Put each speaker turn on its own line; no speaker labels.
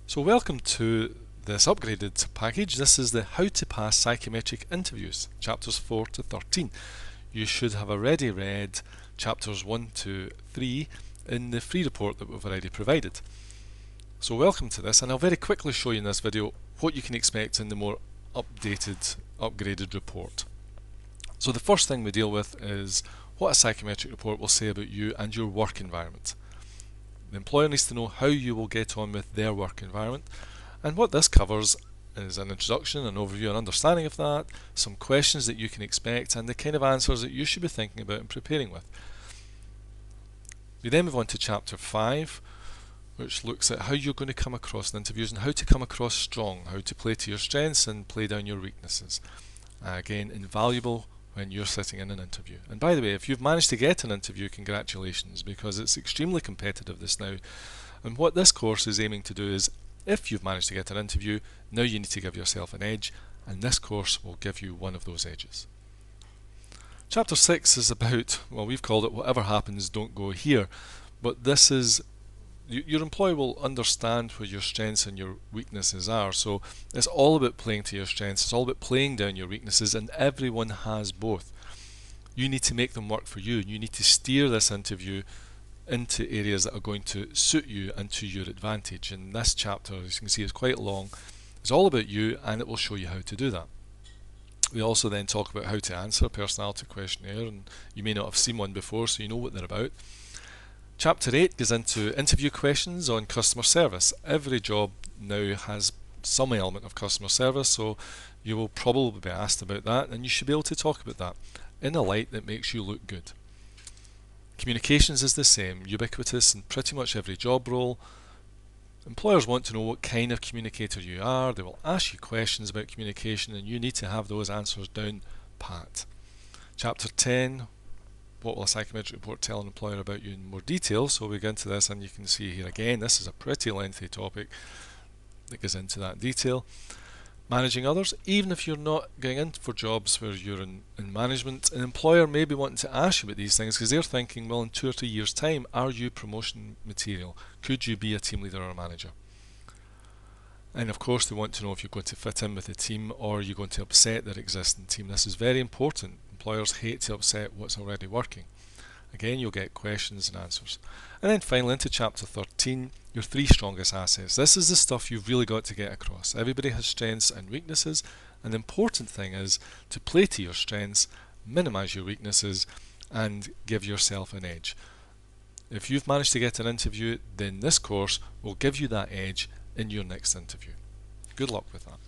So welcome to this upgraded package. This is the How to Pass Psychometric Interviews, chapters 4 to 13. You should have already read chapters 1 to 3 in the free report that we've already provided. So welcome to this, and I'll very quickly show you in this video what you can expect in the more upgraded report. So the first thing we deal with is what a psychometric report will say about you and your work environment. The employer needs to know how you will get on with their work environment, and what this covers is an introduction, an overview, an understanding of that, some questions that you can expect, and the kind of answers that you should be thinking about and preparing with. We then move on to chapter 5, which looks at how you're going to come across in interviews and how to come across strong, how to play to your strengths and play down your weaknesses. Again, invaluable when you're sitting in an interview. And by the way, if you've managed to get an interview, congratulations, because it's extremely competitive this now. And what this course is aiming to do is, if you've managed to get an interview, now you need to give yourself an edge, and this course will give you one of those edges. Chapter 6 is about, well, we've called it whatever happens, don't go here, but this is your employer will understand where your strengths and your weaknesses are. So it's all about playing to your strengths, it's all about playing down your weaknesses, and everyone has both. You need to make them work for you. You need to steer this interview into areas that are going to suit you and to your advantage. And this chapter, as you can see, is quite long. It's all about you, and it will show you how to do that. We also then talk about how to answer a personality questionnaire, and you may not have seen one before, so you know what they're about. Chapter 8 goes into interview questions on customer service. Every job now has some element of customer service, so you will probably be asked about that, and you should be able to talk about that in a light that makes you look good. Communications is the same, ubiquitous in pretty much every job role. Employers want to know what kind of communicator you are. They will ask you questions about communication, and you need to have those answers down pat. Chapter 10, what will a psychometric report tell an employer about you in more detail? So we go into this, and you can see here again, this is a pretty lengthy topic that goes into that detail. Managing others, even if you're not going in for jobs where you're in management, an employer may be wanting to ask you about these things because they're thinking, well, in 2 or 3 years' time, are you promotion material? Could you be a team leader or a manager? And of course, they want to know if you're going to fit in with the team or you're going to upset their existing team. This is very important. Employers hate to upset what's already working. Again, you'll get questions and answers. And then finally into chapter 13, your 3 strongest assets. This is the stuff you've really got to get across. Everybody has strengths and weaknesses, and the important thing is to play to your strengths, minimize your weaknesses, and give yourself an edge. If you've managed to get an interview, then this course will give you that edge in your next interview. Good luck with that.